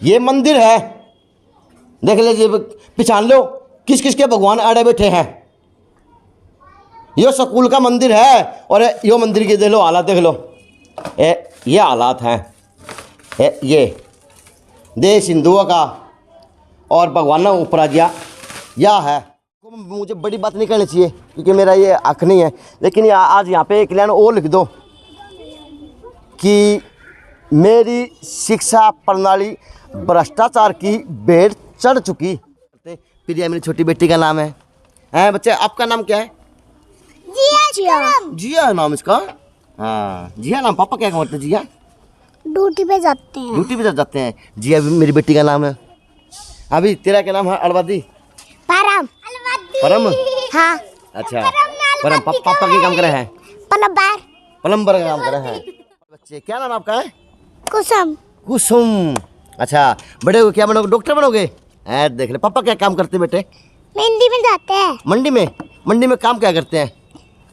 ये मंदिर है, देख लीजिए, पहचान लो किस किस के भगवान आड़े बैठे हैं। ये स्कूल का मंदिर है और यो मंदिर के देख लो हालात, देख लो ये हालात हैं। ये देश हिंदुओं का और भगवान ऊपर आ गया या है। मुझे बड़ी बात नहीं करनी चाहिए क्योंकि मेरा ये हक नहीं है, लेकिन आज यहाँ पे एक लाइन और लिख दो कि मेरी शिक्षा प्रणाली भ्रष्टाचार की भेंट चढ़ चुकी। प्रिया मेरी छोटी बेटी का नाम है। हैं बच्चे, आपका नाम क्या है? जिया। जिया है नाम इसका। हाँ जिया नाम। पापा क्या करते हैं? जिया ड्यूटी पे जाते हैं। ड्यूटी पे जाते हैं। जिया भी मेरी बेटी का नाम है। अभी तेरा क्या नाम है? अलवादी। परम। परम। हाँ। अच्छा परम। पापा क्या काम करे हैं? प्लम्बर। प्लम्बर का काम करे हैं। बच्चे क्या नाम आपका है? कुसुम। कुसुम। अच्छा बड़े हो क्या बनोगे? डॉक्टर बनोगे? देख ले। पापा क्या काम करते हैं बेटे? मंडी में जाते हैं। मंडी में? मंडी में काम क्या करते हैं?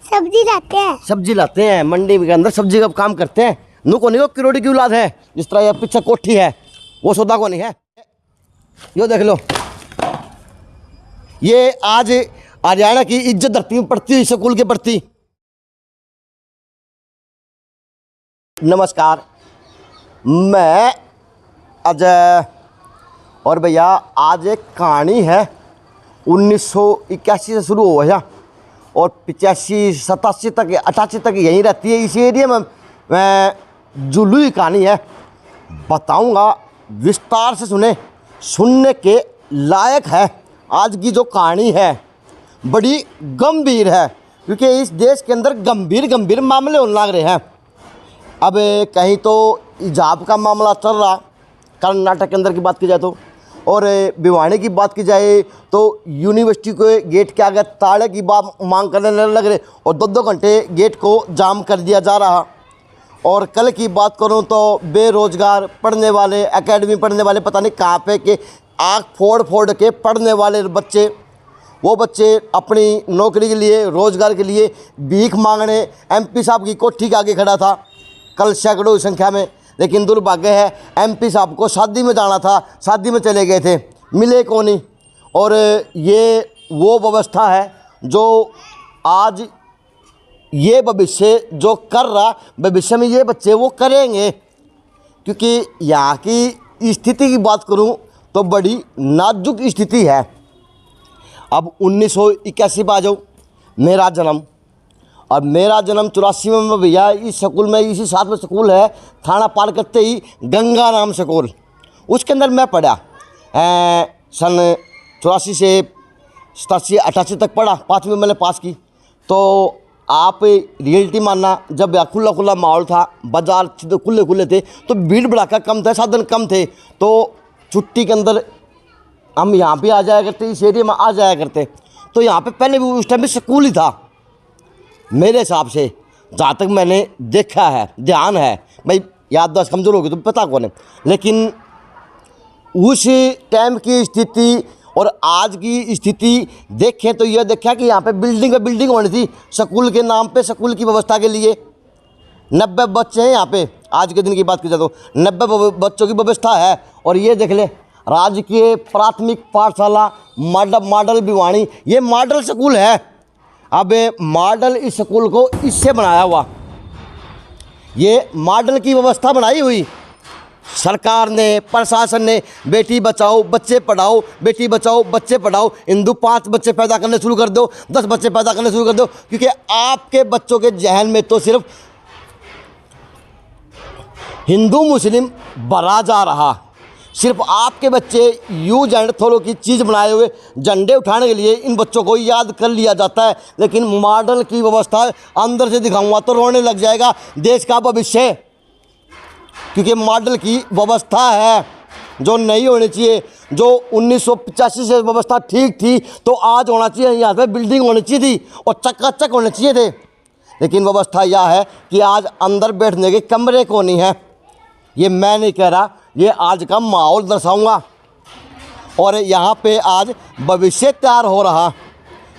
सब्जी लाते हैं। सब्जी लाते हैं। मंडी के अंदर सब्जी का काम करते हैं। नु को नहीं, वो किरोड़ी की औलाद है। जिस तरह ये पीछे कोठी है वो सौदा को नहीं है। यो देख लो, ये आज हरियाणा की इज्जत धरती में पड़ती हुई स्कूल के प्रति। नमस्कार, मैं अजय और भैया आज एक कहानी है 1981 से शुरू हुआ है और 85 87 तक 88 तक यहीं रहती है इस एरिया में। मैं जुलूई कहानी है, बताऊंगा विस्तार से सुने, सुनने के लायक है। आज की जो कहानी है बड़ी गंभीर है क्योंकि इस देश के अंदर गंभीर मामले होने लग रहे हैं। अब कहीं तो हिजाब का मामला चल रहा कर्नाटक के अंदर की बात की जाए तो, और भिवानी की बात की जाए तो यूनिवर्सिटी के गेट के आगे ताले की बात मांग करने लग रहे और 2-2 घंटे गेट को जाम कर दिया जा रहा। और कल की बात करूं तो बेरोजगार पढ़ने वाले, एकेडमी पढ़ने वाले, पता नहीं कहाँ पे के आँख फोड़ के पढ़ने वाले बच्चे, वो बच्चे अपनी नौकरी के लिए, रोज़गार के लिए भीख मांगने एमपी साहब की कोठी के आगे खड़ा था कल सैकड़ों की संख्या में। लेकिन दुर्भाग्य है एमपी साहब को शादी में जाना था, शादी में चले गए थे, मिले को नहीं। और ये वो व्यवस्था है जो आज ये भविष्य जो कर रहा, भविष्य में ये बच्चे वो करेंगे। क्योंकि यहाँ की स्थिति की बात करूँ तो बड़ी नाजुक स्थिति है। अब 1981 पे आ जाओ, मेरा जन्म, और मेरा जन्म 84 में भैया इस स्कूल में, इसी साथ में स्कूल है, थाना पार करते ही गंगा नाम स्कूल, उसके अंदर मैं पढ़ा। सन 84 से 87 88 तक पढ़ा, 5वीं मैंने पास की। तो आप रियलिटी मानना, जब खुला माहौल था, बाजार खुले थे तो भीड़ भड़ाका कम था, साधन कम थे, तो छुट्टी के अंदर हम यहाँ पे आ जाया करते, इस एरिया में आ जाया करते। तो यहाँ पे पहले भी उस टाइम भी स्कूल ही था मेरे हिसाब से, जहाँ तक मैंने देखा है, ध्यान है। भाई याददाश्त कमज़ोर होगी तो पता कौन है, लेकिन उस टाइम की स्थिति और आज की स्थिति देखें तो यह देखा कि यहाँ पे बिल्डिंग होनी थी स्कूल के नाम पे, स्कूल की व्यवस्था के लिए। 90 बच्चे हैं यहाँ पे, आज के दिन की बात की जाए तो 90 बच्चों की व्यवस्था है। और ये देख ले, राजकीय प्राथमिक पाठशाला मॉडल भिवानी, ये मॉडल स्कूल है। अब मॉडल इस स्कूल को इससे बनाया हुआ, ये मॉडल की व्यवस्था बनाई हुई सरकार ने, प्रशासन ने। बेटी बचाओ बच्चे पढ़ाओ, बेटी बचाओ बच्चे पढ़ाओ, हिंदू 5 बच्चे पैदा करने शुरू कर दो, 10 बच्चे पैदा करने शुरू कर दो। क्योंकि आपके बच्चों के जहन में तो सिर्फ हिंदू मुस्लिम भरा जा रहा। सिर्फ आपके बच्चे यूज एंड थ्रो की चीज़ बनाए हुए झंडे उठाने के लिए इन बच्चों को याद कर लिया जाता है। लेकिन मॉडल की व्यवस्था अंदर से दिखाऊंगा तो रोने लग जाएगा देश का भविष्य। क्योंकि मॉडल की व्यवस्था है जो नहीं होनी चाहिए। जो 1985 से व्यवस्था ठीक थी तो आज होना चाहिए, यहाँ पे बिल्डिंग होनी चाहिए थी और चकाचक होने चाहिए थे। लेकिन व्यवस्था यह है कि आज अंदर बैठने के कमरे को नहीं है। ये मैं नहीं कह रहा, ये आज का माहौल दर्शाऊंगा। और यहाँ पे आज भविष्य तैयार हो रहा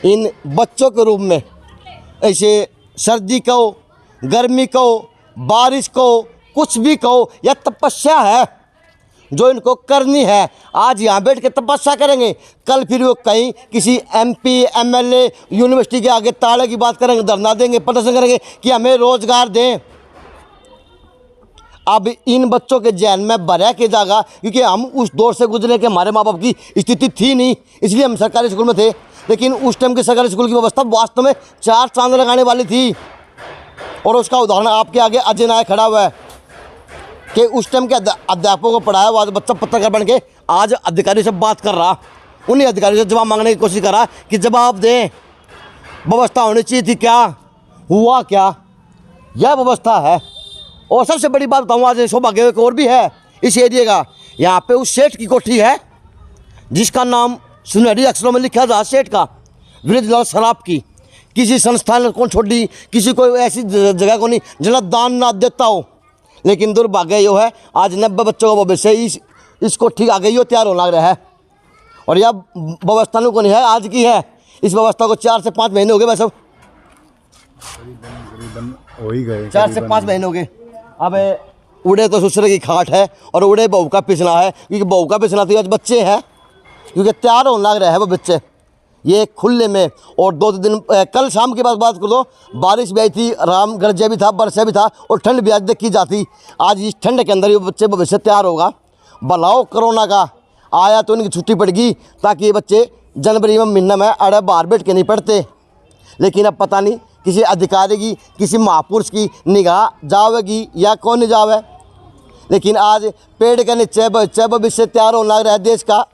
इन बच्चों के रूप में। ऐसे सर्दी कहो, गर्मी कहो, बारिश कहो, कुछ भी कहो, यह तपस्या है। जो इनको करनी है। आज यहाँ बैठ के तपस्या करेंगे, कल फिर वो कहीं किसी MP MLA यूनिवर्सिटी के आगे ताले की बात करेंगे, धरना देंगे, प्रदर्शन करेंगे कि हमें रोजगार दें। अब इन बच्चों के जहन में भरा के जाएगा, क्योंकि हम उस दौर से गुजरे कि हमारे माँ बाप की स्थिति थी नहीं, इसलिए हम सरकारी स्कूल में थे। लेकिन उस टाइम के सरकारी स्कूल की व्यवस्था वास्तव में 4 चांद लगाने वाली थी। और उसका उदाहरण आपके आगे अजय नायक खड़ा हुआ है कि उस टाइम के अध्यापकों को पढ़ाया, आज बच्चा पत्रकार बन के आज अधिकारी से बात कर रहा, उन्हीं अधिकारी से जवाब मांगने की कोशिश कर रहा कि जवाब दें। व्यवस्था होनी चाहिए थी, क्या हुआ, क्या यह व्यवस्था है। और सबसे बड़ी बात बताऊँ, आज सौभाग्य एक और भी है इस एरिया का। यहाँ पे उस सेठ की कोठी है जिसका नाम सुनहरी अक्षरों में लिखा था, सेठ का, वृद्धलाल सराफ की। किसी संस्थान ने कौन छोड़ी, किसी को ऐसी जगह को नहीं जहाँ दान ना देता हो। लेकिन दुर्भाग्य यो है, आज 90 बच्चों का भविष्य इस कोठी आगे यो तैयार होने लग रहा है। और यह व्यवस्था को नहीं है आज की है, इस व्यवस्था को 4 से 5 महीने हो गए। वैसे हो ही गए, 4 से 5 महीने हो गए। अब उड़े तो ससुर की खाट है और उड़े बहू का पिसना है, क्योंकि बहू का पिसना तो आज बच्चे हैं, क्योंकि तैयार होने लग रहे हैं वो बच्चे ये खुले में। और 2 दिन कल शाम के बाद बात कर दो, बारिश भी आई थी, राम गरजे भी था, बरसे भी था, और ठंड भी आज देखी जाती। आज इस ठंड के अंदर ये बच्चे भविष्य तैयार होगा। भलाओ कोरोना का आया तो इनकी छुट्टी पड़ गई, ताकि ये बच्चे जनवरी में महीना में अड़े बाहर बैठ के नहीं पढ़ते। लेकिन अब पता नहीं किसी अधिकारी की, किसी महापुरुष की निगाह जावेगी या कौन नहीं जावे। लेकिन आज पेड़ के नीचे बच्चे भविष्य तैयार होने लग रहा है देश का,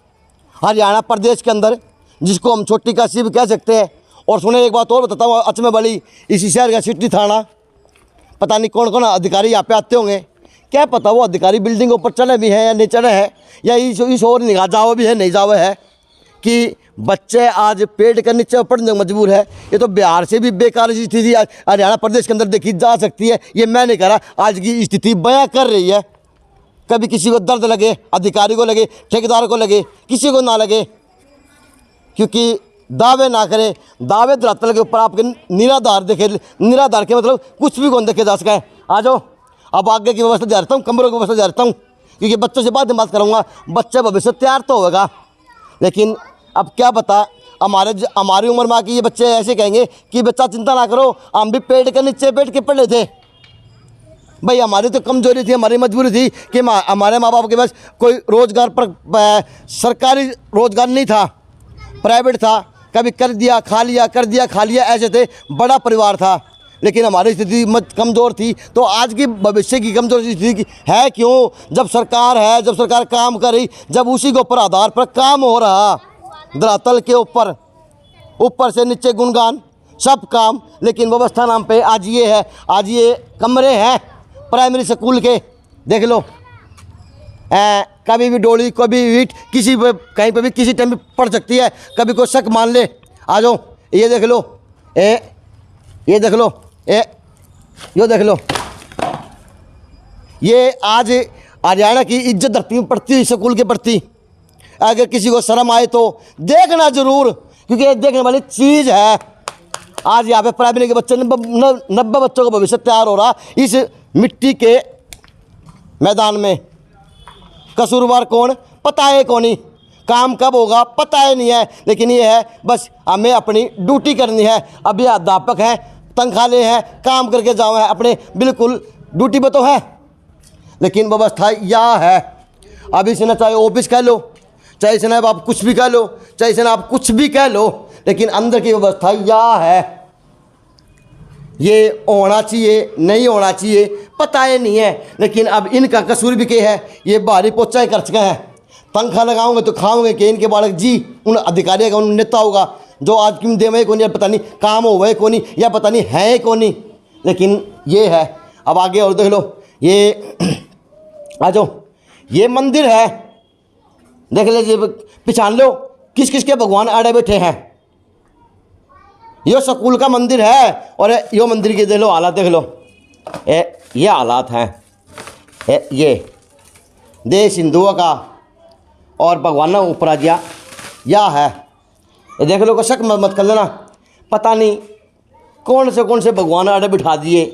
हरियाणा प्रदेश के अंदर, जिसको हम छोटी काशी भी कह सकते हैं। और सुने एक बात और बताता हूँ, अचमे वाली, इसी शहर का सिटी थाना, पता नहीं कौन कौन अधिकारी यहाँ पे आते होंगे, क्या पता वो अधिकारी बिल्डिंग के ऊपर चढ़े भी हैं या नहीं चढ़े हैं, या इस और निगाह जाओ भी है नहीं जावे है, कि बच्चे आज पेड़ के नीचे पढ़ने को मजबूर है। ये तो बिहार से भी बेकार स्थिति आज हरियाणा प्रदेश के अंदर देखी जा सकती है। ये मैं नहीं कह रहा, आज की स्थिति बयां कर रही है। कभी किसी को दर्द लगे, अधिकारी को लगे, ठेकेदार को लगे, किसी को ना लगे, क्योंकि दावे ना करें। दावे धरातल के ऊपर आपके निराधार देखे, निराधार के मतलब कुछ भी कौन देखे जा सका है। आ जाओ, अब आगे की व्यवस्था जा रहा हूँ, कमरों की व्यवस्था जा रहा हूँ, क्योंकि बच्चों से बाद में बात करूँगा। बच्चे भविष्य तैयार तो होगा, लेकिन अब क्या पता हमारी उम्र में आके ये बच्चे ऐसे कहेंगे कि बच्चा चिंता ना करो, हम भी पेड़ के नीचे बैठ के पढ़े थे। भाई हमारी तो कमजोरी थी, हमारी मजबूरी थी कि हमारे माँ बाप के पास कोई रोज़गार पर सरकारी रोज़गार नहीं था, प्राइवेट था, कभी कर दिया खा लिया, कर दिया खा लिया, ऐसे थे, बड़ा परिवार था। लेकिन हमारी स्थिति कमज़ोर थी। तो आज की भविष्य की कमज़ोर स्थिति है क्यों? जब सरकार है, जब सरकार काम कर रही, जब उसी के ऊपर आधार पर काम हो रहा, धरातल के ऊपर से नीचे गुणगान सब काम। लेकिन व्यवस्था नाम पे आज ये है, आज ये कमरे हैं प्राइमरी स्कूल के, देख लो, कभी भी डोली, कभी ईंट, किसी पे कहीं पे भी किसी टाइम भी पड़ सकती है, कभी कोई शक मान ले। आ जाओ, ये देख लो, ये देख लो, ये देख लो, ये आज हरियाणा की इज्जत धरती में पड़ती है स्कूल के प्रति। अगर किसी को शर्म आए तो देखना जरूर, क्योंकि ये देखने वाली चीज़ है। आज यहाँ पे प्राइमरी के बच्चे 90 बच्चों का भविष्य तैयार हो रहा इस मिट्टी के मैदान में। कसूरवार कौन? पता है कौन ही, काम कब होगा पता है नहीं है। लेकिन ये है, बस हमें अपनी ड्यूटी करनी है। अभी अध्यापक हैं, तनख्वाह ले हैं, काम करके जाओ है, अपने बिल्कुल ड्यूटी पे तो है। लेकिन व्यवस्था यह है, अभी से ना चाहे ऑफिस कह लो, चाहे से ना आप कुछ भी कह लो, चाहे से ना आप कुछ भी कह लो, लेकिन अंदर की व्यवस्था यह है। ये होना चाहिए, नहीं होना चाहिए, पता ही नहीं है। लेकिन अब इनका कसूर भी क्या है, ये बाहरी पोचा ही कर चुके हैं। तनख्वाह लगाओगे तो खाओगे कि इनके बालक जी उन अधिकारियों का, उन नेता होगा जो आज क्यों दे को नहीं, पता नहीं काम हो गए को नहीं, या पता नहीं है को नहीं। लेकिन ये है। अब आगे और देख लो, ये आ जाओ, ये मंदिर है, देख लीजिए, पहचान लो किस किस के भगवान आड़े बैठे हैं। ये स्कूल का मंदिर है, और ये मंदिर के देख लो हालात, देख लो, ये हालात हैं। ये देश हिंदुओं का और भगवानों का ऊपर आ गया, यह है। ये देख लो, को शक मत कर लेना, पता नहीं कौन से भगवान आड़े बिठा दिए।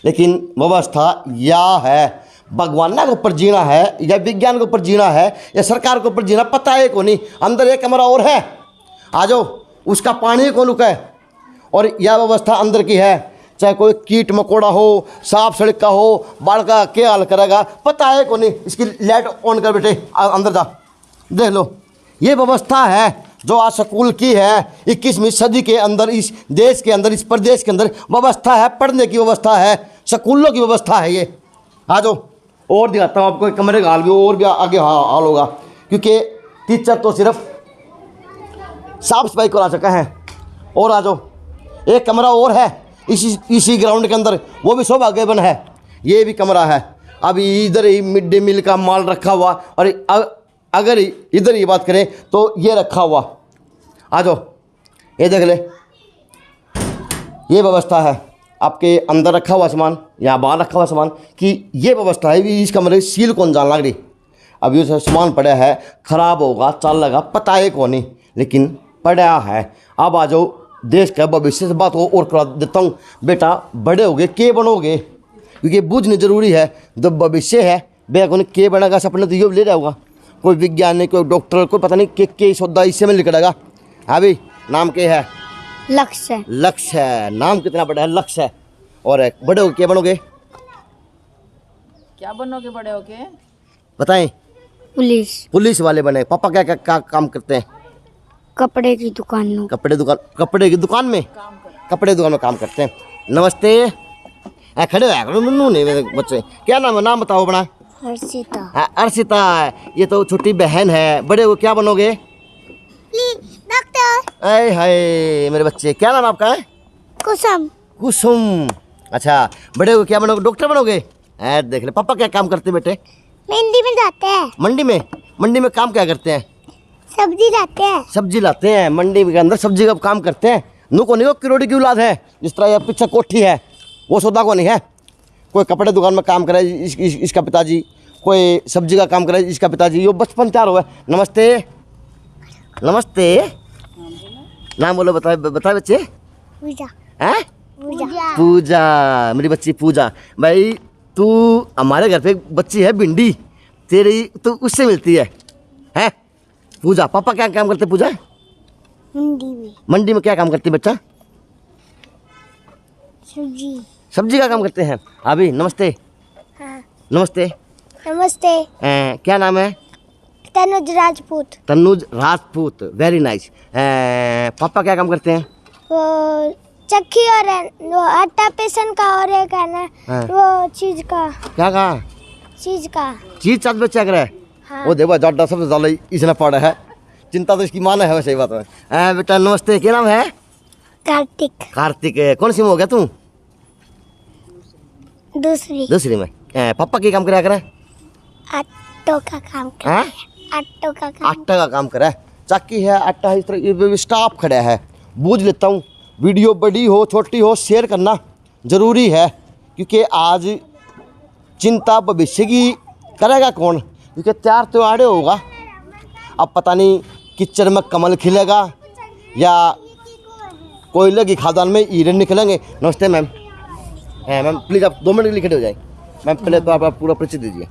लेकिन व्यवस्था यह है, भगवान के ऊपर जीना है या विज्ञान के ऊपर जीना है या सरकार के ऊपर जीना, पता है को नहीं। अंदर एक कमरा और है, आ जाओ, उसका पानी को लुका है और यह व्यवस्था अंदर की है। चाहे कोई कीट मकोड़ा हो, सांप सड़क का हो, बाढ़ का क्या हाल करेगा, पता है को नहीं। इसकी लाइट ऑन कर बेटे, अंदर जा, देख लो। ये व्यवस्था है जो आज स्कूल की है 21वीं सदी के अंदर, इस देश के अंदर, इस प्रदेश के अंदर व्यवस्था है, पढ़ने की व्यवस्था है, स्कूलों की व्यवस्था है ये। आ जाओ और दिखाता हूँ आपको, कमरे का हाल भी और भी आगे हाल होगा, क्योंकि टीचर तो सिर्फ साफ सफाई करा सका है। और आ जाओ, एक कमरा और है इसी ग्राउंड के अंदर, वो भी सौभाग्यवन है। ये भी कमरा है। अभी इधर ही मिड डे मील का माल रखा हुआ, और अगर इधर ही बात करें तो ये रखा हुआ। आ जाओ, ये देख ले, ये व्यवस्था है आपके अंदर रखा हुआ सामान या बाहर रखा हुआ सामान कि ये व्यवस्था है। भी इस कमरे सील कौन जान लग रही, अभी उसे सामान पड़ा है, ख़राब होगा, चल लगा, पता है कौन नहीं, लेकिन पड़ा है। अब आ जाओ, देश का भविष्य से बात और करा देता हूँ। बेटा बड़े हो गए के बनोगे, क्योंकि बूझनी जरूरी है। जब भविष्य है बेटा को के बनेगा, सपने तो ये ले रहा होगा, कोई विज्ञानी, कोई डॉक्टर, कोई पता नहीं के सौदा इससे में निकलेगा। अभी नाम क्या है? लक्ष्य। लक्ष्य है, नाम कितना बड़ा है, लक्ष्य है। और बड़े हो क्या बनोगे? क्या बनोगे बड़े होके? बताएं। पुलिस। पुलिस वाले बने। पापा क्या क्या काम करते हैं? कपड़े की दुकान। कपड़े की दुकान में कपड़े दुकान में काम करते हैं। नमस्ते। खड़े हो नन्नू नहीं मेरे बच्चे, क्या नाम है? नाम बताओ अपना। हर्षिता। अर्षिता, ये तो छोटी बहन है। बड़े हो क्या बनोगे? डॉक्टर। अरे हाय मेरे बच्चे, क्या नाम आपका है? कुसुम। कुसुम। अच्छा, बड़े हो क्या बनोगे? डॉक्टर बनोगे? देख ले, पापा क्या काम करते हैं बेटे? मंडी में जाते हैं। मंडी में काम क्या करते हैं? सब्जी लाते हैं। सब्जी लाते हैं, मंडी के अंदर सब्जी का काम करते हैं। नु को नहीं, वो किरोड़ी की औलाद है। जिस तरह यह पीछे कोठी है, वो सौदा को नहीं है। कोई कपड़े दुकान में काम करे इसका पिताजी, कोई सब्जी का काम करे इसका पिताजी। यो बचपन तैयार हुआ। नमस्ते। नमस्ते। नाम बोलो, बताए बच्चे। पूजा। हैं? पूजा। पूजा, मेरी बच्ची पूजा। भाई तू हमारे घर पे एक बच्ची है भिंडी, तेरी तो उससे मिलती है। हैं? पूजा, पापा क्या काम करते? पूजा मंडी में क्या काम करती बच्चा? सब्जी का काम करते हैं। अभी नमस्ते। हाँ। नमस्ते। नमस्ते। क्या नाम है? तनुज राजपूत। Tanuj Rajput, very nice. पापा क्या काम करते हैं? वो चक्की और वो आटा पीसन का, और एक है ना वो चीज का। क्या कहा? चीज चाट बच्चा कर रहा है। हाँ। वो देखो जाटा सबसे ज्यादा इसने पड़ा है, चिंता तो इसकी माना है। वैसे ही बात है। बेटा नमस्ते, क्या नाम है? कार्तिक। कार्तिक। कौन सी में हो गया तू? दूसरी में। पापा क्या काम करा? आटो का काम हाँ? आटा का काम करा है। चक्की है, आटा है, इस तरह स्टाफ खड़ा है। बूझ लेता हूँ। वीडियो बड़ी हो छोटी हो, शेयर करना जरूरी है, क्योंकि आज चिंता भविष्य की करेगा कौन, क्योंकि तैयार तो आड़े होगा। अब पता नहीं किचन में कमल खिलेगा या कोयले की खादान में हीरे निकलेंगे। नमस्ते मैम। मैम प्लीज़ आप 2 मिनट के लिए खड़े हो जाए। मैम पहले तो आप पूरा परिचय दीजिए।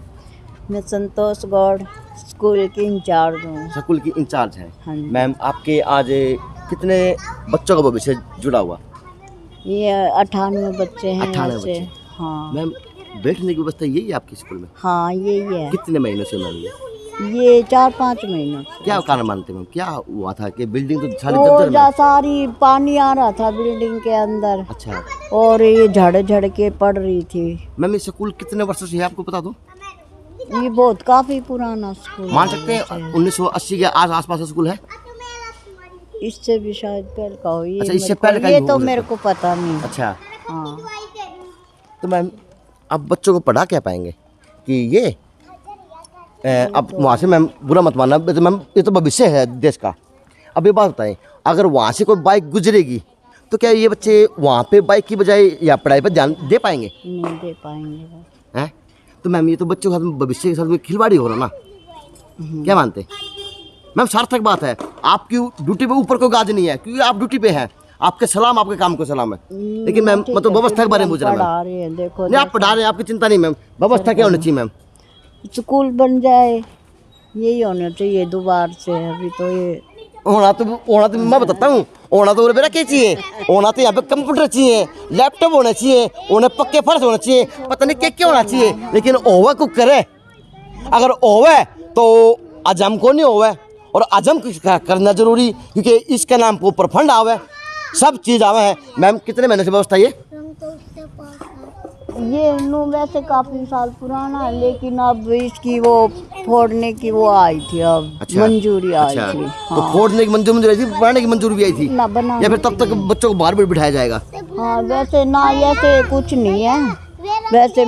मैं संतोष गौड़, स्कूल की इंचार्ज हूँ। स्कूल की इंचार्ज है। हाँ जी। मैम आपके आज कितने बच्चों का भविष्य जुड़ा हुआ? ये 98 बच्चे हैं। 98 ऐसे। बच्चे। हाँ। मैम बैठने की व्यवस्था यही है आपके स्कूल में? हाँ यही है। कितने महीनों से मैम? ये 4-5 महीनों से। क्या कारण मानते हैं मैम, क्या हुआ था कि बिल्डिंग तो सारी वो जर्जर में? सारी पानी आ रहा था बिल्डिंग के अंदर, अच्छा और ये झड़ के पड़ रही थी। मैम ये स्कूल कितने वर्षों से है आपको पता दो? ये बहुत काफी पुराना स्कूल मान है। सकते हैं 1980 के आसपास स्कूल है। इससे भी शायद पहले का हो। अच्छा, इससे पहले का ये ही तो हो मेरे सकता को पता नहीं। अच्छा, हाँ। तो मैम आप बच्चों को पढ़ा क्या पाएंगे कि ये अब वहाँ से मैम बुरा मत मानना, तो मैम ये तो भविष्य है देश का। अब ये बात बताएं, अगर वहाँ से कोई बाइक गुजरेगी तो क्या ये बच्चे वहाँ पे बाइक की बजाय या पढ़ाई पर ध्यान दे पाएंगे? नहीं दे पाएंगे। हैं? तो मैम ये तो बच्चों के साथ भविष्य के साथ में खिलवाड़ी हो रहा ना, क्या मानते? मैम सार्थक बात है, आपकी ड्यूटी पे ऊपर कोई गाज नहीं है, क्योंकि आप ड्यूटी पे हैं। आपके सलाम, आपके काम को सलाम है। लेकिन मैम मतलब व्यवस्था के बारे में पूछ रहा पढ़ा मैम। रहे हैं, देखो नहीं आप पढ़ा रहे हैं, आपकी चिंता नहीं मैम, व्यवस्था क्या होनी चाहिए मैम? स्कूल बन जाए, यही होना चाहिए दोबारा से। अभी तो ये होना तो मैं बताता हूँ, होना तो मेरा क्या चाहिए, होना तो यहाँ पे कंप्यूटर चाहिए, लैपटॉप होना चाहिए, उन्हें पक्के फर्श होना चाहिए, पता नहीं क्या होना चाहिए। लेकिन ओवे को करे, अगर ओवे तो अजम को नहीं ओवे, और अजम करना जरूरी, क्योंकि इसके नाम के ऊपर फंड आवे, सब चीज़ आवे है। मैम कितने महीने से व्यवस्था ये नो वैसे काफी साल पुराना है, लेकिन अब इसकी वो फोड़ने की वो आई थी, अब अच्छा, मंजूरी आई अच्छा, थी। तो फोड़ने की मंजूरी आई थी, बनाने की मंजूरी भी आई थी, ना बना या फिर तब तक बच्चों को बाहर भी बिठाया जाएगा? हाँ वैसे ना, ऐसे कुछ नहीं है, वैसे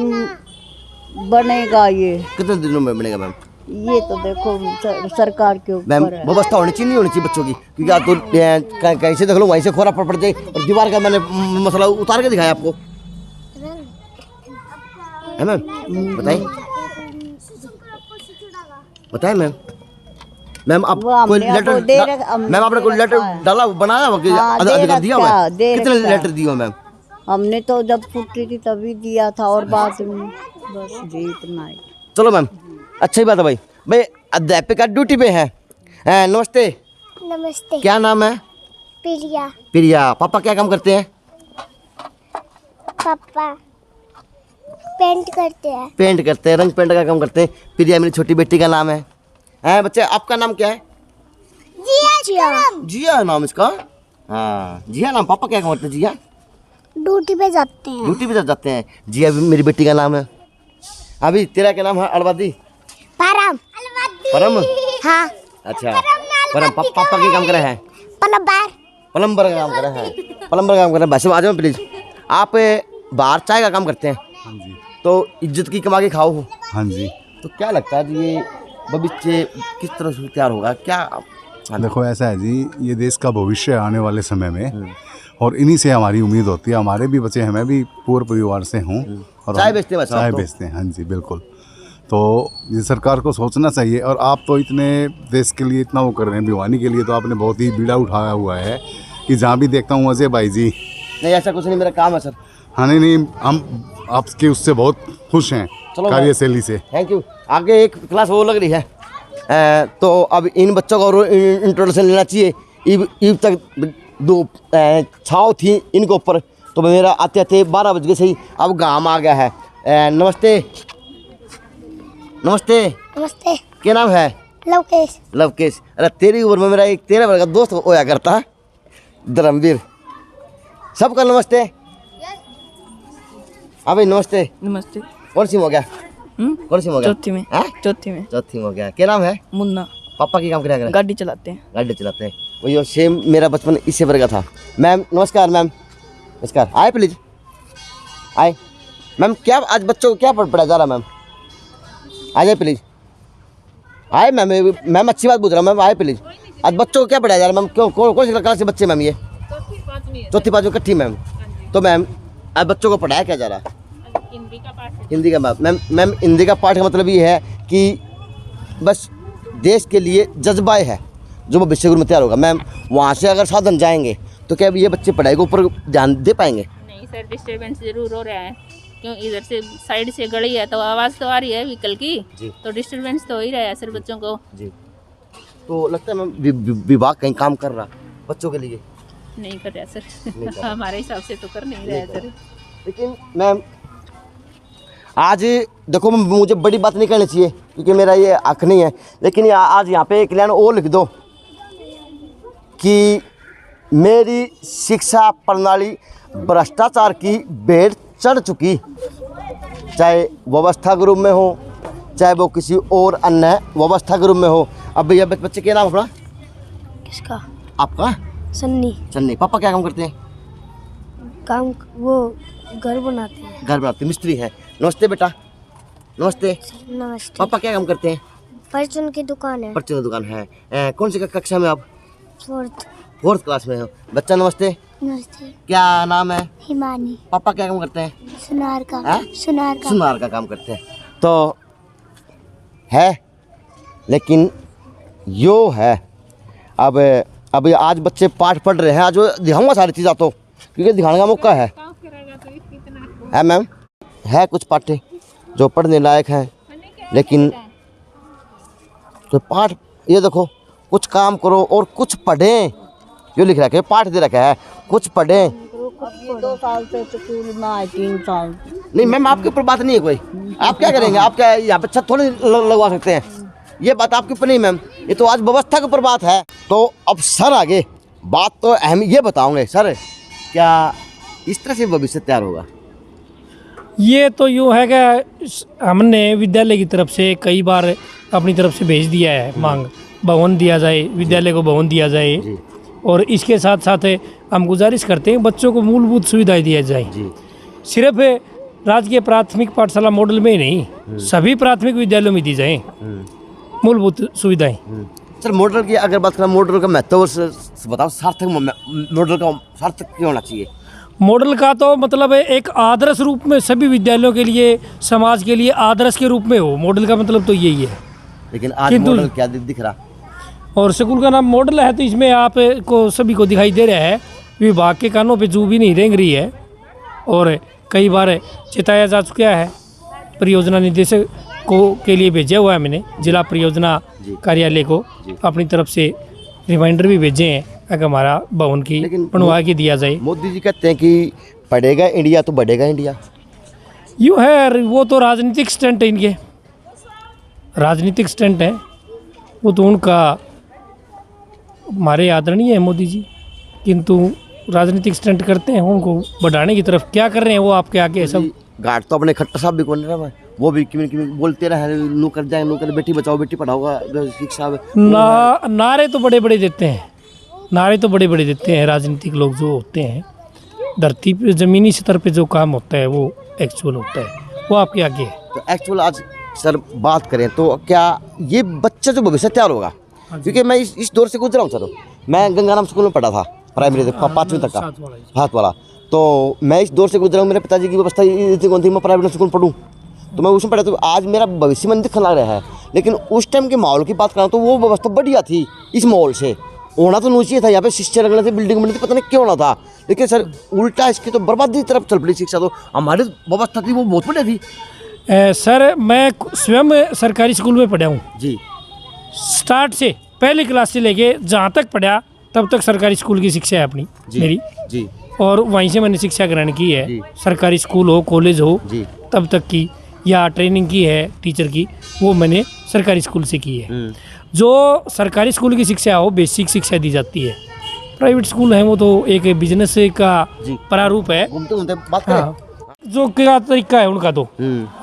बनेगा ये। कितने दिनों में बनेगा मैम? ये तो देखो सरकार के मैम ऊपर है। व्यवस्था होनी चाहिए, नहीं होनी चाहिए बच्चों की? क्योंकि आप तो कहीं से देख लो, वहीं से खोरा पड़ जाए, और दीवार का मैंने मसला उतार के दिखाया आपको, है मैम? बताइए बताइए मैम। मैम आप वो कोई हमने आपको लेटर दे रखा- मैम आपने कोई लेटर डाला, बनाया हुआ कि हाँ, दे अधिकार दिया हुआ है? रखा, दे कितने रखा। लेटर दिए हुए मैम? हमने तो जब छुट्टी थी तभी दिया था, और बाद में बस जी इतना ही। चलो मैम, अच्छी बात है भाई। भाई अध्यापिका ड्यूटी पे है। नमस्ते, नमस्ते। क्या नाम है? प्रिया। प्रिया। पापा क्या काम करते हैं? पापा पेंट करते हैं। पेंट करते हैं, रंग पेंट का काम करते हैं। प्रिया मेरी छोटी बेटी का नाम है। बच्चे आपका नाम क्या है? जिया। जिया नाम इसका। हाँ जिया नाम। पापा क्या काम करते हैं? जिया ड्यूटी पे जाते हैं। ड्यूटी पे जाते हैं। जिया भी मेरी बेटी का नाम है। अभी तेरा क्या नाम है? अलवादी। परम। परम। हाँ। अच्छा परम। पापा क्या काम कर रहे हैं? प्लम्बर का काम कर रहे हैं। प्लम्बर का काम कर रहे हैं। भाई आ जाओ प्लीज। आप बाहर चाय का काम करते हैं? हाँ जी। तो इज्जत की कमा के खाओ हो। हाँ जी। तो क्या लगता है जी, ये भविष्य किस तरह से तैयार होगा क्या? देखो ऐसा है जी, ये देश का भविष्य है आने वाले समय में, और इन्हीं से हमारी उम्मीद होती है। हमारे भी बच्चे हैं, मैं भी पूर्व परिवार से हूँ, और चाय बेचते हैं बस आप चाय तो? बेचते हैं। हाँ जी बिल्कुल। तो ये सरकार को सोचना चाहिए। और आप तो इतने देश के लिए इतना वो कर रहे हैं, भिवानी के लिए तो आपने बहुत ही बीड़ा उठाया हुआ है कि जहाँ भी देखता हूँ अजय भाई जी। नहीं ऐसा कुछ नहीं, मेरा काम है सर। हाँ नहीं, हम आपके उससे बहुत खुश हैं, चलो कार्यशैली से। Thank you. आगे एक क्लास वो लग रही है, तो अब इन बच्चों का और इंट्रोडक्शन लेना चाहिए। ईब तक दो छाव थी इनके ऊपर, तो मेरा आते आते 12 बज गए सही। अब गाँव आ गया है। नमस्ते नमस्ते। नमस्ते। क्या नाम है? लवकेश। लवकेश। अरे तेरी उम्र में मेरा एक 13 वर्ष का दोस्त होया करता है, धर्मवीर। सबका नमस्ते। हाँ भाई नमस्ते। नमस्ते। कौन सी में हो गया? कौन सी में हो गया? चौथी में। हाँ? चौथी में। चौथी में हो गया। क्या नाम है? मुन्ना। पापा की काम करें? गाड़ी चलाते हैं। गाड़ी चलाते हैं। वही सेम मेरा बचपन इससे वर्ग का था। मैम नमस्कार। मैम नमस्कार। आए प्लीज आए। मैम क्या आज बच्चों को क्या पढ़ाया जा रहा है? मैम आ जाए प्लीज। आए मैम। मैम अच्छी बात पूछ रहा हूँ मैम, आए प्लीज। आज बच्चों को क्या पढ़ाया जा रहा है मैम? क्यों कौन सी क्लास के बच्चे मैम? ये चौथी पाँचवीं इकट्ठी मैम। तो मैम आज बच्चों को पढ़ाया क्या जा रहा है? हिंदी का पाठ। हिंदी का मैम। मैम हिंदी का पाठ का मतलब ये है कि बस देश के लिए जज्बा है जो भविष्य में तैयार होगा। मैम वहाँ से अगर साधन जाएंगे तो क्या ये बच्चे पढ़ाई के ऊपर ध्यान दे पाएंगे? नहीं सर, डिस्टर्बेंस जरूर हो रहा है, क्यों इधर से साइड से गली है तो आवाज़ तो आ रही है व्हीकल की जी। तो डिस्टर्बेंस तो हो ही रहा है सर बच्चों को। जी। तो लगता है मैम विभाग कहीं काम कर रहा बच्चों के लिए? नहीं कर रहा नहीं कर सर रहा। हमारे हिसाब से तो कर नहीं रहा है सर। लेकिन मैम आज देखो मुझे बड़ी बात नहीं करनी चाहिए क्योंकि मेरा ये हक नहीं है, लेकिन आज यहाँ पे एक लाइन और लिख दो कि मेरी शिक्षा प्रणाली भ्रष्टाचार की भेंट चढ़ चुकी, चाहे व्यवस्था के रूप में हो चाहे वो किसी और अन्य व्यवस्था के रूप में हो। अब भैया बच्चे क्या नाम अपना? किसका? आपका? सन्नी। चन्नी। पापा क्या काम करते हैं? काम वो घर बनाते हैं। घर बनाते मिस्त्री है। नमस्ते बेटा। नमस्ते। नमस्ते। पापा क्या काम करते हैं? परचून की दुकान है। परचून की दुकान है। कौन सी कक्षा में आप? 4th क्लास में हो। बच्चा नमस्ते। नमस्ते। क्या नाम है? हिमानी। पापा क्या काम करते हैं? सुनार का। हाँ? सुनार का। सुनार का काम करते हैं। तो है लेकिन यो है अब अभी आज बच्चे पाठ पढ़ रहे हैं, आज वो दिखाऊंगा सारी चीज़ तो, क्योंकि दिखाने का मौका है मैम। है कुछ पाठ्य जो पढ़ने लायक हैं, लेकिन तो पाठ ये देखो, कुछ काम करो और कुछ पढ़ें, जो लिख रखा है पाठ दे रखा है, कुछ पढ़ें। 2 साल से स्कूल में आए, 3 साल। नहीं मैम, आपके ऊपर बात नहीं है कोई, आप क्या करेंगे, आप क्या यहाँ पे छत थोड़ी लगवा सकते हैं, ये बात आपके ऊपर नहीं मैम, ये तो आज व्यवस्था के ऊपर बात है। तो अब सर आगे बात तो अहम ये बताओगे सर, क्या इस तरह से भविष्य तैयार होगा? ये तो यूँ है कि हमने विद्यालय की तरफ से कई बार अपनी तरफ से भेज दिया है मांग, भवन दिया जाए, विद्यालय को भवन दिया जाए, और इसके साथ साथ हम गुजारिश करते हैं बच्चों को मूलभूत सुविधाएं दी जाए। सिर्फ राजकीय प्राथमिक पाठशाला मॉडल में ही नहीं, सभी प्राथमिक विद्यालयों में दी जाए मूलभूत सुविधाएं। सर मॉडल की अगर बात करें, मॉडल का महत्व बताओ, सार्थक मॉडल का सार्थक क्यों होना चाहिए? मॉडल का तो मतलब एक आदर्श रूप में सभी विद्यालयों के लिए, समाज के लिए आदर्श के रूप में हो, मॉडल का मतलब तो यही है। लेकिन आज मॉडल क्या दिख रहा? और स्कूल का नाम मॉडल है, तो इसमें आप को सभी को दिखाई दे रहा है, विभाग के कानों पे जू भी नहीं रेंग रही है, और कई बार चेताया जा चुका है। परियोजना निदेशक को के लिए भेजा हुआ है मैंने, जिला परियोजना कार्यालय को अपनी तरफ से रिमाइंडर भी भेजे हैं अगर हमारा भवन की बनवा के दिया जाए। मोदी जी कहते हैं कि पढ़ेगा इंडिया तो बढ़ेगा इंडिया। यूँ है, वो तो राजनीतिक स्टंट है, इनके राजनीतिक स्टंट है वो तो उनका। हमारे आदरणीय है मोदी जी, किंतु राजनीतिक स्टंट करते हैं, उनको बढ़ाने की तरफ क्या कर रहे हैं वो आपके आगे सब। घाट तो अपने खट्टर साहब भी कौन रहा है, वो भी किमी बोलते रहे, नू कर जाए, नू कर, बेटी बचाओ बेटी पढ़ाओगा, शिक्षा नारे तो बड़े बड़े देते हैं, नारे तो बड़े बड़े देते हैं राजनीतिक लोग जो होते हैं। धरती पे ज़मीनी स्तर पे जो काम होता है वो एक्चुअल होता है, वो आपके आगे है। तो एक्चुअल आज सर बात करें तो क्या ये बच्चा जो भविष्य तैयार होगा, क्योंकि मैं इस दौर से गुजरा हूँ सर, मैं गंगाराम स्कूल में पढ़ा था, प्राइमरी 5वीं तक का हाथ वाला, तो मैं इस दौर से गुजरा हूँ। मेरे पिताजी की व्यवस्था इतनी कौन थी, मैं प्राइवेट स्कूल पढ़ूँ तो मैं उसमें पढ़ा, तो आज मेरा भविष्य में दिखने लग रहा है। लेकिन उस टाइम के माहौल की बात करूँ तो वो व्यवस्था बढ़िया थी, इस माहौल से होना तो नहीं चाहिए था। यहाँ पे शिक्षा लगना थी, बिल्डिंग बननी थी, पता नहीं क्यों होना था, लेकिन सर उल्टा इसकी तो बर्बादी की तरफ चल पड़ी शिक्षा। तो हमारी व्यवस्था थी वो बहुत बढ़िया थी। सर मैं स्वयं सरकारी स्कूल में पढ़ा हूँ जी, स्टार्ट से पहली क्लास से लेके जहाँ तक पढ़ा तब तक सरकारी स्कूल की शिक्षा है अपनी मेरी जी, और वहीं से मैंने शिक्षा ग्रहण की है। सरकारी स्कूल हो, कॉलेज हो जी, तब तक की, या ट्रेनिंग की है टीचर की, वो मैंने सरकारी स्कूल से की है। जो सरकारी स्कूल की शिक्षा हो, बेसिक शिक्षा दी जाती है। प्राइवेट स्कूल है वो तो एक बिजनेस का प्रारूप है। घूमते घूमते बात करें। हाँ, जो क्या तरीका है उनका, तो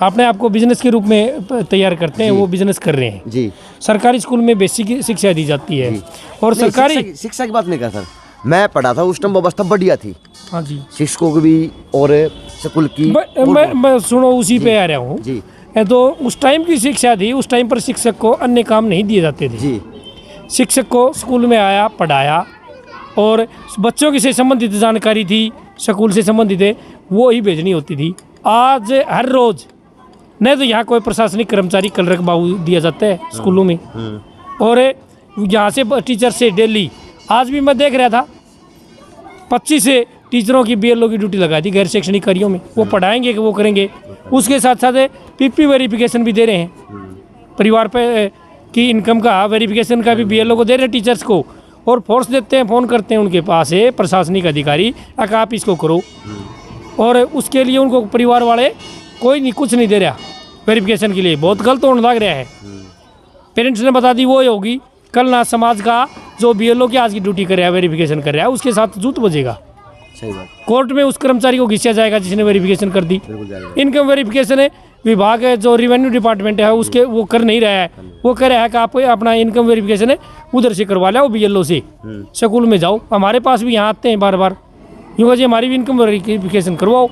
अपने आप को बिजनेस के रूप में तैयार करते हैं, वो बिजनेस कर रहे हैं जी। सरकारी स्कूल में बेसिक शिक्षा दी जाती है, और सरकारी शिक्षा की बात नहीं कर सर, मैं पढ़ा था उस टाइम व्यवस्था बढ़िया थी। हाँ जी, शिक्षकों की भी और स्कूल की। मैं सुनो उसी पे आ रहा हूँ जी। तो उस टाइम की शिक्षा थी, उस टाइम पर शिक्षक को अन्य काम नहीं दिए जाते थे जी। शिक्षक को स्कूल में आया, पढ़ाया, और बच्चों की से संबंधित जानकारी थी, स्कूल से संबंधित है, वो ही भेजनी होती थी। आज हर रोज़ नहीं तो यहाँ कोई प्रशासनिक कर्मचारी कल रखबाऊ दिया जाता है स्कूलों में, और यहाँ से टीचर से डेली, आज भी मैं देख रहा था 25 से टीचरों की BLO की ड्यूटी लगाई थी गैर शैक्षणिक कार्यों में। वो पढ़ाएंगे कि वो करेंगे, उसके साथ साथ PP वेरिफिकेशन भी दे रहे हैं, परिवार पे की इनकम का वेरिफिकेशन का भी BLO को दे रहे हैं टीचर्स को, और फोर्स देते हैं, फ़ोन करते हैं उनके पास है प्रशासनिक अधिकारी, अगर आप इसको करो, और उसके लिए उनको परिवार वाले कोई नहीं, कुछ नहीं दे रहा वेरिफिकेशन के लिए। बहुत गलत होने लग रहा है। पेरेंट्स ने बता दी वो होगी, कल ना समाज का जो BLO की आज की ड्यूटी कर रहा है, वेरिफिकेशन कर रहा है, उसके साथ जूत बजेगा। सही बात। कोर्ट में उस कर्मचारी को घिसा जाएगा जिसने वेरिफिकेशन कर दी। इनकम वेरिफिकेशन है, विभाग है जो रेवेन्यू डिपार्टमेंट है उसके वो कर नहीं रहा है, वो कह रहा है कि आप अपना इनकम वेरिफिकेशन है उधर से करवा लो, BLO से स्कूल में जाओ। हमारे पास भी यहाँ आते हैं बार बार, यूँ जी हमारी भी इनकम वेरिफिकेशन करवाओ,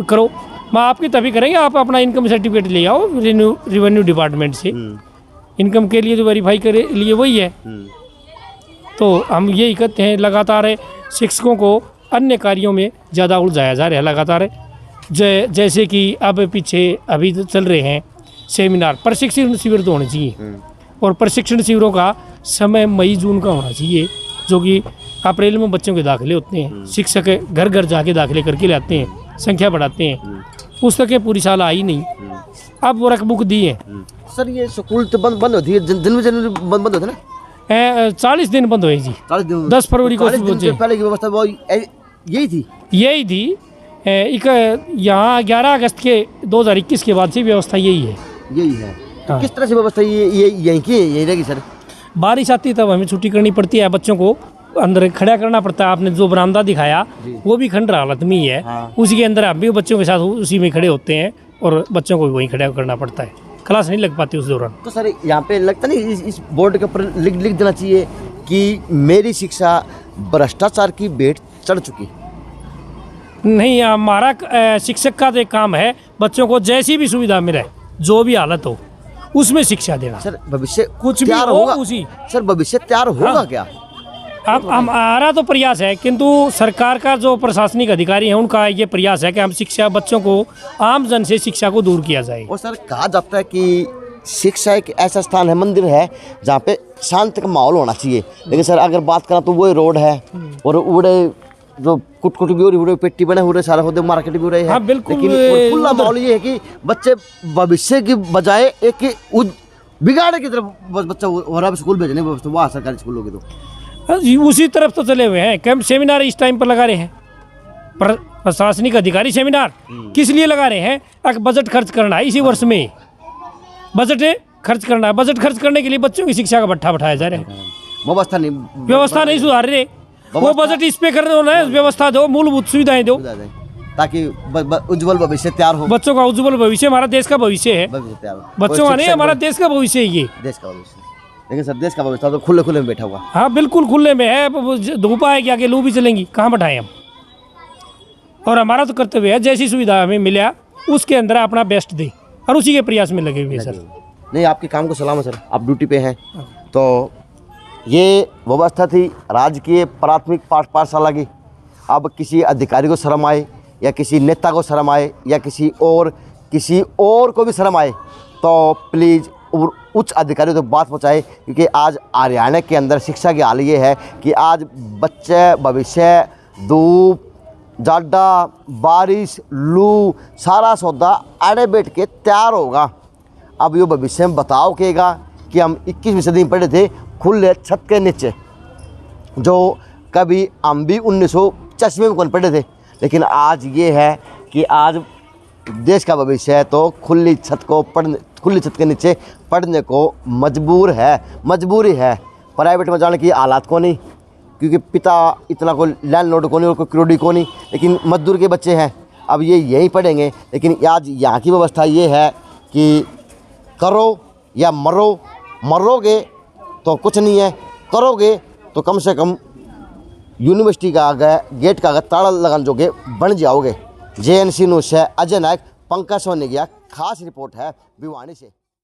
करो। मैं आपकी तभी करेंगे, आप अपना इनकम सर्टिफिकेट ले आओ रेवेन्यू डिपार्टमेंट से, इनकम के लिए जो वेरीफाई करे लिए वही है। तो हम यही कहते हैं, लगातार शिक्षकों को अन्य कार्यों में ज़्यादा उलझाया जा रहा है लगातार। जैसे कि अब पीछे अभी तो चल रहे हैं सेमिनार, प्रशिक्षण शिविर तो होने चाहिए, और प्रशिक्षण शिविरों का समय मई जून का होना चाहिए, जो कि अप्रैल में बच्चों के दाखिले होते हैं। शिक्षक घर घर जाके दाखिले करके लाते हैं, संख्या बढ़ाते हैं। पुस्तकें पूरी साल आई नहीं, अब वर्क बुक दी है। सर ये स्कूल तो बंद होती है, जनवरी बंद होते ना, 40 दिन बंद हुए जी। 40 दिन 10 फरवरी को 40 दिन से पहले की व्यवस्था वो यही थी। यही थी। यहाँ 11 अगस्त के 2021 के बाद से व्यवस्था यही है। यही है। तो हाँ। किस तरह से व्यवस्था ये यहीं की यही रहेगी सर? बारिश आती तब हमें छुट्टी करनी पड़ती है, बच्चों को अंदर खड़ा करना पड़ता है। आपने जो बरामदा दिखाया वो भी खंडर हालत में ही है। हाँ। उसी के अंदर हम भी बच्चों के साथ उसी में खड़े होते हैं और बच्चों को भी वहीं खड़ा करना पड़ता है। क्लास नहीं लग पाती उस दौरान। तो सर यहाँ पे लगता नहीं इस बोर्ड के ऊपर लिख देना चाहिए कि मेरी शिक्षा भ्रष्टाचार की भेंट चढ़ चुकी? नहीं, हमारा शिक्षक का तो एक काम है बच्चों को जैसी भी सुविधा मिले, जो भी हालत हो उसमें शिक्षा देना। सर भविष्य कुछ भी तैयार हो होगा उसी। सर भविष्य तैयार होगा हाँ। क्या? अब हमारा तो प्रयास है, किंतु सरकार का जो प्रशासनिक अधिकारी है उनका ये प्रयास है कि हम शिक्षा बच्चों को आम जन से शिक्षा को दूर किया जाए। और सर कहा जाता है कि शिक्षा एक ऐसा स्थान है, मंदिर है जहाँ पे शांति का माहौल होना चाहिए। लेकिन सर अगर बात करें तो वो रोड है और उड़े जो कुट भी हो रही, उड़े पेट्टी बने हो रहे, सारा होते मार्केट भी हो रही है। हाँ, बिल्कुल। लेकिन और खुला माहौल ये है कि बच्चे भविष्य की बजाय एक बिगाड़े की तरफ बच्चा हो रहा है। स्कूल भेजने वहाँ सरकारी स्कूल होगी तो उसी तरफ तो चले हुए हैं। कैंप सेमिनार इस टाइम पर लगा रहे हैं प्रशासनिक अधिकारी सेमिनार। किस लिए लगा रहे हैं? बजट खर्च करना है इसी वर्ष में, बजट खर्च करना है। बजट खर्च करने के लिए बच्चों की शिक्षा का भट्ठा बैठाया जा रहा है। व्यवस्था नहीं सुधार रहे, वो बजट इस पे कर रहे हो। व्यवस्था दो, मूलभूत सुविधाएं दो, ताकि उज्जवल भविष्य तैयार हो। बच्चों का उज्जवल भविष्य हमारा देश का भविष्य है। बच्चों का नहीं, हमारा देश का भविष्य है ये। देश का भविष्य। लेकिन सर देश का भविष्य तो खुले खुले में बैठा हुआ। हाँ बिल्कुल खुले में है। धूप आएगी आगे लू भी चलेंगी, कहाँ बैठाएं हम। और हमारा तो कर्तव्य है जैसी सुविधा हमें मिला उसके अंदर अपना बेस्ट दे, और उसी के प्रयास में लगे हुए सर। नहीं, आपके काम को सलाम है सर, आप ड्यूटी पे हैं। तो ये व्यवस्था थी राजकीय प्राथमिक पाठशाला की। अब किसी अधिकारी को शर्म आए या किसी नेता को शर्म आए या किसी और को भी शर्म आए तो प्लीज़ उच्च अधिकारियों तक बात पहुँचाए, क्योंकि आज हरियाणा के अंदर शिक्षा की हाल ये है कि आज बच्चे भविष्य धूप जाडा बारिश लू सारा सौदा आड़े बैठ के तैयार होगा। अब ये भविष्य में बताओ केगा कि हम 21वीं सदी में पढ़े थे खुले छत के नीचे, जो कभी हम भी 1985 में कौन पढ़े थे। लेकिन आज ये है कि आज देश का भविष्य है तो खुली छत के नीचे पढ़ने को मजबूरी है। प्राइवेट में जाने की हालात को नहीं, क्योंकि पिता इतना को लैंडलॉर्ड को नहीं और कोई क्रोडी को नहीं, लेकिन मजदूर के बच्चे हैं, अब ये यहीं पढ़ेंगे। लेकिन आज यहाँ की व्यवस्था ये है कि करो या मरोगे तो कुछ नहीं है, करोगे तो कम से कम यूनिवर्सिटी का गेट का ताला लगाने जोगे बन जाओगे। JNC न्यूज़ से अजय नायक, पंकज सोनी की खास रिपोर्ट है भिवानी से।